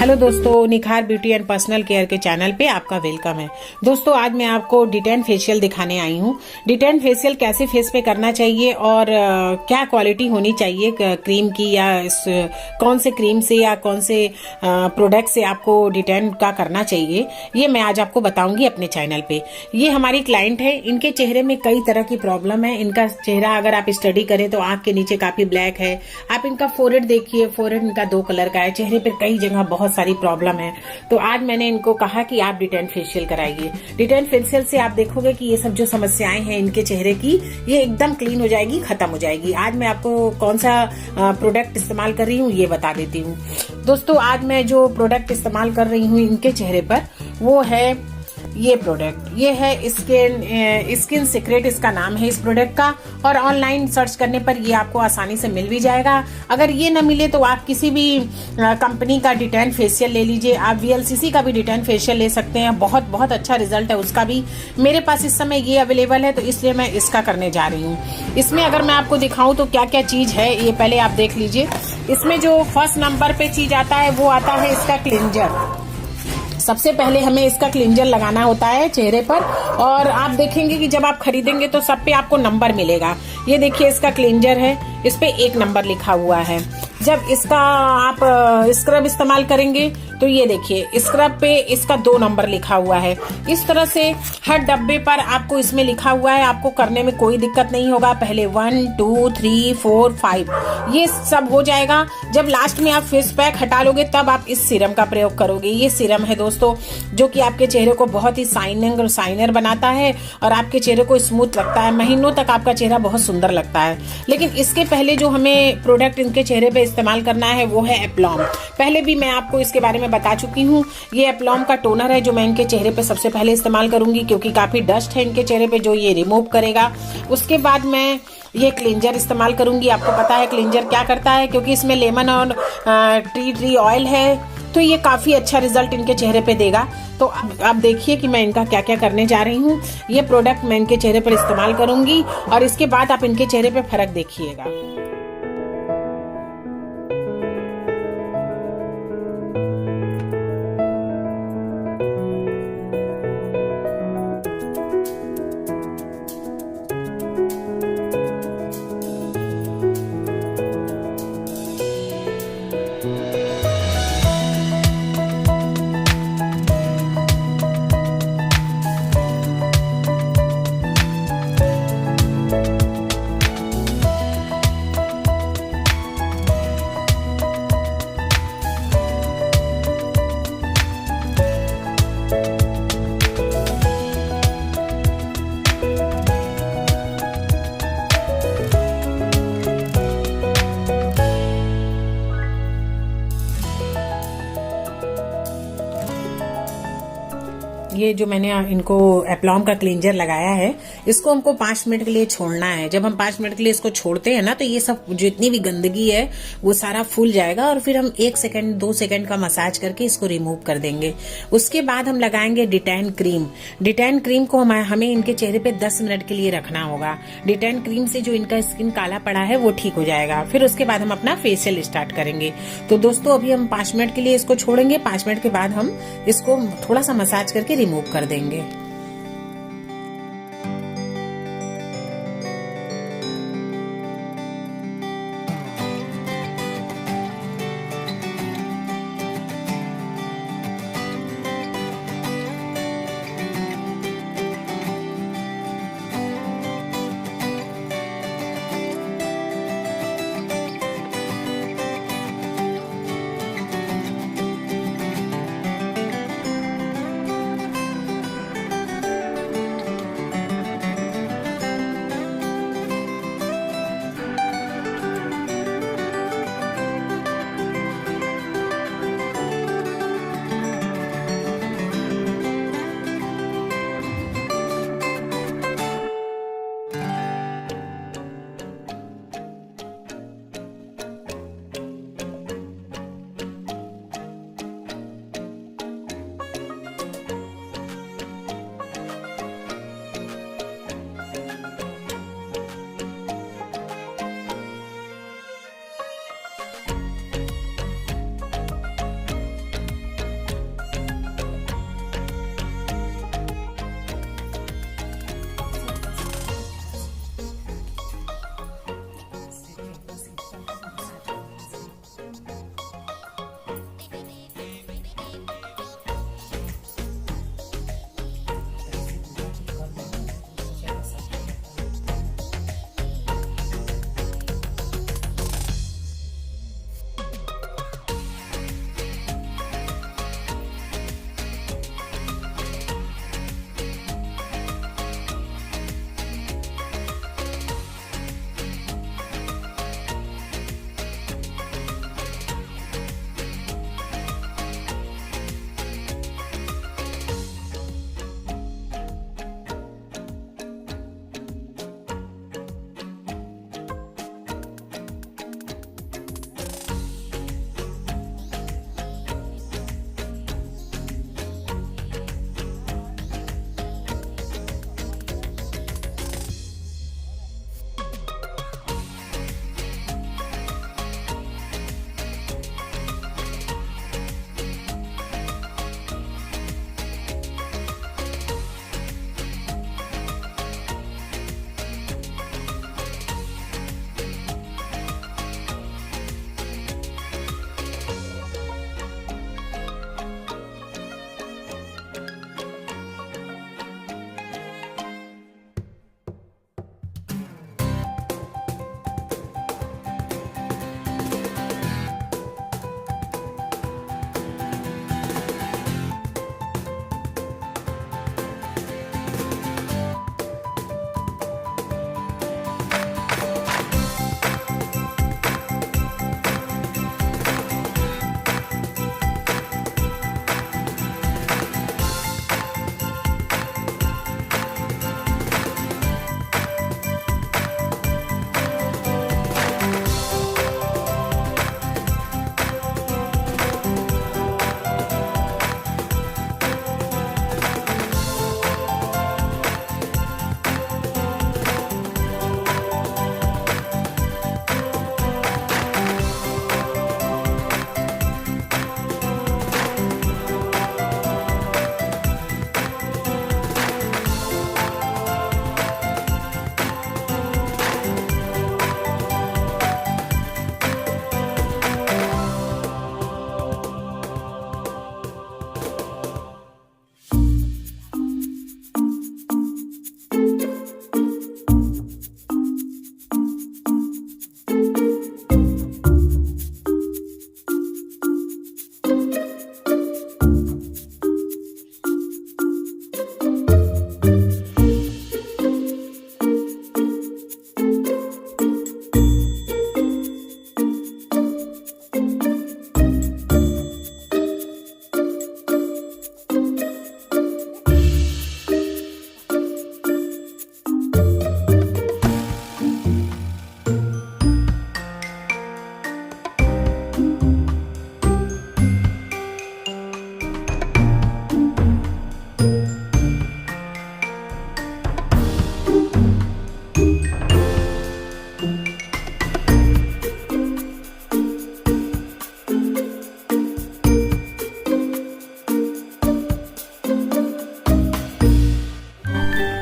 Hello दोस्तों, निखार beauty and personal care के चैनल पे आपका वेलकम है। दोस्तों आज मैं आपको DeTan फेशियल दिखाने आई हूँ। DeTan फेशियल कैसे फेस पे करना चाहिए और क्या क्वालिटी होनी चाहिए क्रीम की, या कौन से क्रीम से या कौन से प्रोडक्ट से आपको DeTan का करना चाहिए, ये मैं आज आपको बताऊंगी अपने चैनल पे। ये हमारी क्लाइंट है, इनके चेहरे में कई तरह की प्रॉब्लम है। इनका चेहरा अगर आप स्टडी करें तो आंख के नीचे काफी ब्लैक है। आप इनका फोरहेड देखिए, फोरहेड इनका 2 कलर का है। चेहरे पर कई जगह बहुत सारी प्रॉब्लम है। तो आज मैंने इनको कहा कि आप DeTan फेशियल कराइए। DeTan फेशियल से आप देखोगे कि ये सब जो समस्याएं हैं इनके चेहरे की, ये एकदम क्लीन हो जाएगी, खत्म हो जाएगी। आज मैं आपको कौन सा प्रोडक्ट इस्तेमाल कर रही हूँ ये बता देती हूँ। दोस्तों आज मैं जो प्रोडक्ट इस्तेमाल कर रही हूँ इनके चेहरे पर, वो है ये प्रोडक्ट। ये है स्किन सीक्रेट, इसका नाम है इस प्रोडक्ट का। और ऑनलाइन सर्च करने पर ये आपको आसानी से मिल भी जाएगा। अगर ये न मिले तो आप किसी भी कंपनी का DeTan फेशियल ले लीजिए। आप VLCC का भी DeTan फेशियल ले सकते हैं, बहुत बहुत अच्छा रिजल्ट है उसका भी। मेरे पास इस समय ये अवेलेबल है तो इसलिए मैं इसका करने जा रही हूँ। इसमें अगर मैं आपको दिखाऊं तो क्या क्या चीज है ये पहले आप देख लीजिए। इसमें जो फर्स्ट नंबर पे चीज आता है वो आता है इसका क्लिंजर। सबसे पहले हमें इसका क्लिंजर लगाना होता है चेहरे पर, और आप देखेंगे कि जब आप खरीदेंगे तो सब पे आपको नंबर मिलेगा। ये देखिए इसका क्लिंजर है, इस पे 1 नंबर लिखा हुआ है। जब इसका आप स्क्रब इस्तेमाल करेंगे तो ये देखिए स्क्रब पे इसका 2 नंबर लिखा हुआ है। इस तरह से हर डब्बे पर आपको इसमें लिखा हुआ है, आपको करने में कोई दिक्कत नहीं होगा। पहले 1 2 3 4 5 ये सब हो जाएगा। जब लास्ट में आप फेस पैक हटा लोगे तब आप इस सीरम का प्रयोग करोगे। ये सीरम है दोस्तों, जो कि आपके चेहरे को बहुत ही शाइनिंग और शाइनर बनाता है और आपके चेहरे को स्मूथ लगता है। महीनों तक आपका चेहरा बहुत सुंदर लगता है। लेकिन इसके पहले जो हमें प्रोडक्ट इनके चेहरे पे इस्तेमाल करना है वो है एप्लॉम। पहले भी मैं आपको इसके बारे में बता चुकी हूँ। ये एप्लॉम का टोनर है जो मैं इनके चेहरे पे सबसे पहले इस्तेमाल करूंगी, क्योंकि काफी डस्ट है इनके चेहरे पे जो ये रिमूव करेगा। उसके बाद मैं ये क्लिंजर इस्तेमाल करूंगी। आपको पता है क्लिंजर क्या करता है, क्योंकि इसमें लेमन और टी ऑयल है, तो ये काफी अच्छा रिजल्ट इनके चेहरे पे देगा। तो अब देखिए कि मैं इनका क्या क्या करने जा रही हूँ। ये प्रोडक्ट मैं इनके चेहरे पर इस्तेमाल करूंगी और इसके बाद आप इनके चेहरे पे फर्क देखिएगा। ये जो मैंने इनको एप्लॉम का क्लींजर लगाया है, इसको हमको 5 मिनट के लिए छोड़ना है। जब हम 5 मिनट के लिए इसको छोड़ते हैं ना, तो ये सब जितनी भी गंदगी है वो सारा फूल जाएगा और फिर हम 1 सेकंड 2 सेकंड का मसाज करके इसको रिमूव कर देंगे। उसके बाद हम लगाएंगे DeTan क्रीम। DeTan क्रीम को हमें इनके चेहरे पे 10 मिनट के लिए रखना होगा। DeTan क्रीम से जो इनका स्किन काला पड़ा है वो ठीक हो जाएगा। फिर उसके बाद हम अपना फेशियल स्टार्ट करेंगे। तो दोस्तों अभी हम 5 मिनट के लिए इसको छोड़ेंगे। 5 मिनट के बाद हम इसको थोड़ा सा मसाज करके रिमूव कर देंगे।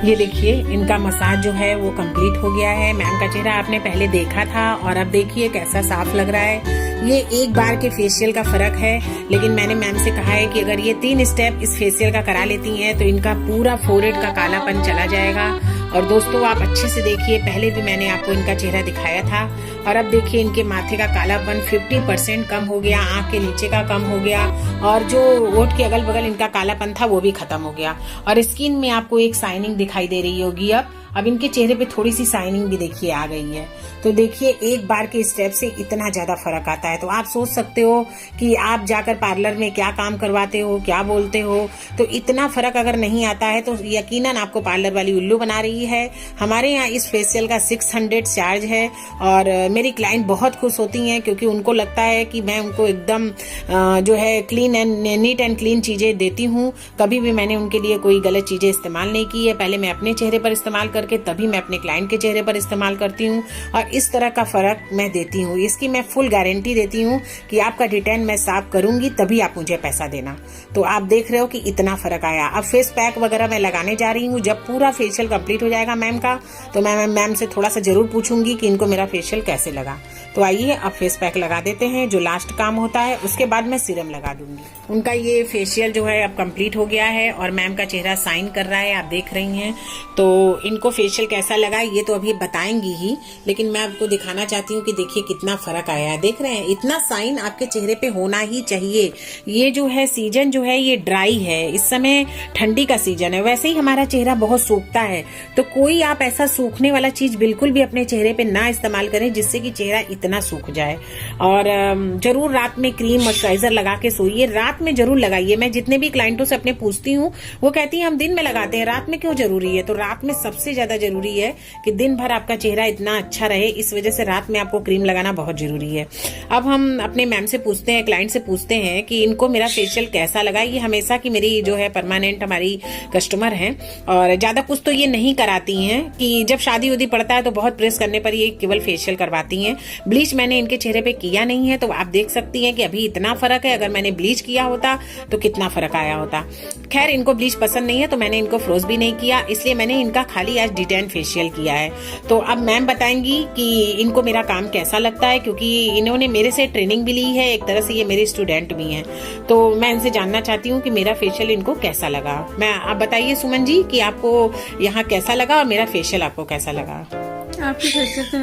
ये देखिए इनका मसाज जो है वो कंप्लीट हो गया है। मैम का चेहरा आपने पहले देखा था और अब देखिए कैसा साफ लग रहा है। ये एक बार के फेशियल का फर्क है, लेकिन मैंने मैम से कहा है कि अगर ये 3 स्टेप इस फेशियल का करा लेती हैं तो इनका पूरा फोरहेड का कालापन चला जाएगा। और दोस्तों आप अच्छे से देखिए, पहले भी मैंने आपको इनका चेहरा दिखाया था और अब देखिए इनके माथे का कालापन 50% कम हो गया, आंख के नीचे का कम हो गया और जो होठ के अगल बगल इनका कालापन था वो भी खत्म हो गया। और स्किन में आपको एक शाइनिंग दिखाई दे रही होगी। अब इनके चेहरे पे थोड़ी सी शाइनिंग भी देखिए आ गई है। तो देखिए एक बार के स्टेप से इतना ज्यादा फर्क आता है। तो आप सोच सकते हो कि आप जाकर पार्लर में क्या काम करवाते हो, क्या बोलते हो, तो इतना फर्क अगर नहीं आता है तो यकीनन आपको पार्लर वाली उल्लू बना रही है। हमारे यहाँ इस फेशियल का 600 चार्ज है और मेरी क्लाइंट बहुत खुश होती हैं क्योंकि उनको लगता है कि मैं उनको एकदम जो है clean and neat and clean चीजें देती हूँ। कभी भी मैंने उनके लिए कोई गलत चीजें इस्तेमाल नहीं की है। पहले मैं अपने चेहरे पर इस्तेमाल करके तभी मैं अपने क्लाइंट के चेहरे पर इस्तेमाल करती हूँ और इस तरह का फर्क मैं देती हूँ। इसकी मैं फुल गारंटी देती हूँ कि आपका डिटेन मैं साफ करूंगी तभी आप मुझे पैसा देना। तो आप देख रहे हो कि इतना फर्क आया। अब फेस पैक वगैरह मैं लगाने जा रही हूँ। जब पूरा फेशियल कंप्लीट हो जाएगा मैम का तो मैं मैम से थोड़ा सा जरूर पूछूंगी कि इनको मेरा फेशियल कैसे लगा। तो आइए अब फेस पैक लगा देते हैं, जो लास्ट काम होता है। उसके बाद मैं सीरम लगा दूंगी। उनका ये फेशियल जो है अब कंप्लीट हो गया है और मैम का चेहरा शाइन कर रहा है, आप देख रही हैं। तो इनको फेशियल कैसा लगा ये तो अभी बताएंगी ही, लेकिन मैं आपको दिखाना चाहती हूँ कि देखिए कितना फर्क आया है। देख रहे हैं इतना शाइन आपके चेहरे पे होना ही चाहिए। ये जो है सीजन जो है ये ड्राई है, इस समय ठंडी का सीजन है, वैसे ही हमारा चेहरा बहुत सूखता है। तो कोई आप ऐसा सूखने वाला चीज बिल्कुल भी अपने चेहरे पे ना इस्तेमाल करें जिससे कि चेहरा इतना सूख जाए। और जरूर रात में क्रीम मॉइस्चराइजर लगा के सोइए, रात में जरूर लगाइए। मैं जितने भी क्लाइंटों से अपने पूछती हूँ वो कहती हैं हम दिन में लगाते हैं, रात में क्यों जरूरी है? तो रात में सबसे ज्यादा जरूरी है कि दिन भर आपका चेहरा इतना अच्छा रहे, इस वजह से रात में आपको क्रीम लगाना बहुत जरूरी है। अब हम अपने मैम से पूछते हैं, क्लाइंट से पूछते हैं कि इनको मेरा फेशियल कैसा लगा। ये हमेशा की मेरी जो है परमानेंट हमारी कस्टमर है और ज्यादा कुछ तो ये नहीं कराती हैं कि जब शादी उदी पड़ता है तो बहुत प्रेस करने पर ये केवल फेशियल करवाती हैं। ब्लीच मैंने इनके चेहरे पे किया नहीं है, तो आप देख सकती हैं कि अभी इतना फर्क है। अगर मैंने ब्लीच किया होता तो कितना फर्क आया होता। खैर इनको ब्लीच पसंद नहीं है तो मैंने इनको फ्रोज भी नहीं किया, इसलिए मैंने इनका खाली आज डिटेन फेशियल किया है। तो अब मैम बताएंगी कि इनको मेरा काम कैसा लगता है, क्योंकि इन्होंने मेरे से ट्रेनिंग भी ली है, एक तरह से ये मेरे स्टूडेंट भी हैं। तो मैं इनसे जानना चाहती हूँ कि मेरा फेशियल इनको कैसा लगा। आप बताइए सुमन जी कि आपको यहाँ कैसा लगा और मेरा फेशियल आपको कैसा लगा? आपकी फेशियल तो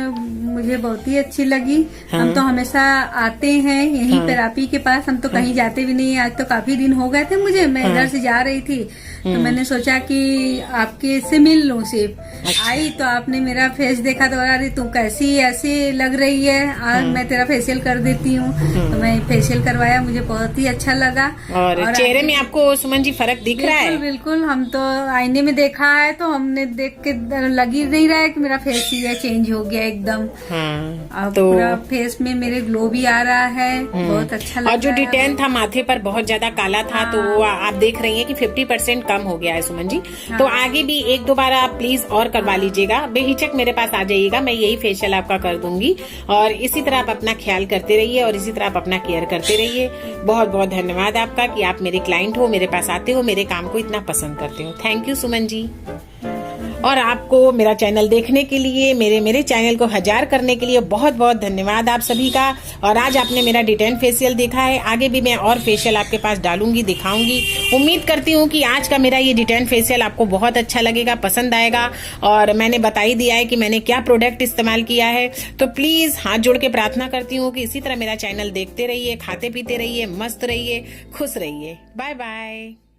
मुझे बहुत ही अच्छी लगी। हाँ। हम तो हमेशा आते हैं यहीं पर आप ही के पास, हम तो कहीं जाते भी नहीं। आज तो काफी दिन हो गए थे मुझे, मैं इधर से जा रही थी तो मैंने सोचा कि आपके से मिल लूं सिर्फ। अच्छा। आई तो आपने मेरा फेस देखा तो अरे तू कैसी ऐसी लग रही है, आज मैं तेरा फेशियल कर देती हूँ। तो मैं फेशियल करवाया, मुझे बहुत ही अच्छा लगा। और चेहरे में आपको सुमन जी फर्क दिख रहा है? बिल्कुल, हम तो आईने में देखा है तो हमने देख के लग ही नहीं रहा है कि मेरा फेस ही चेंज हो गया एकदम। अब तो पूरा फेस में मेरे ग्लो भी आ रहा है, बहुत अच्छा लग रहा है। और जो डिटेन था माथे पर बहुत ज्यादा काला था, तो वो आप देख रही हैं कि 50% कम हो गया है सुमन जी। तो आगे भी 1-2 बार आप प्लीज और करवा लीजिएगा, बेहिचक मेरे पास आ जाइएगा, मैं यही फेशियल आपका कर दूंगी। और इसी तरह आप अपना ख्याल करते रहिए और इसी तरह आप अपना केयर करते रहिए। बहुत बहुत धन्यवाद आपका कि आप मेरे क्लाइंट हो, मेरे पास आते हो, मेरे काम को इतना पसंद करते हो। Thank you Suman ji. और आपको मेरा चैनल देखने के लिए, मेरे चैनल को 1000 करने के लिए बहुत बहुत धन्यवाद आप सभी का। और आज आपने मेरा डिटेन फेशियल देखा है, आगे भी मैं और फेशियल आपके पास डालूंगी, दिखाऊंगी। उम्मीद करती हूँ कि आज का मेरा ये डिटेन फेशियल आपको बहुत अच्छा लगेगा, पसंद आएगा। और मैंने बता ही दिया है कि मैंने क्या प्रोडक्ट इस्तेमाल किया है। तो प्लीज हाथ जोड़ के प्रार्थना करती हूँ कि इसी तरह मेरा चैनल देखते रहिए, खाते पीते रहिए, मस्त रहिए, खुश रहिए। Bye bye.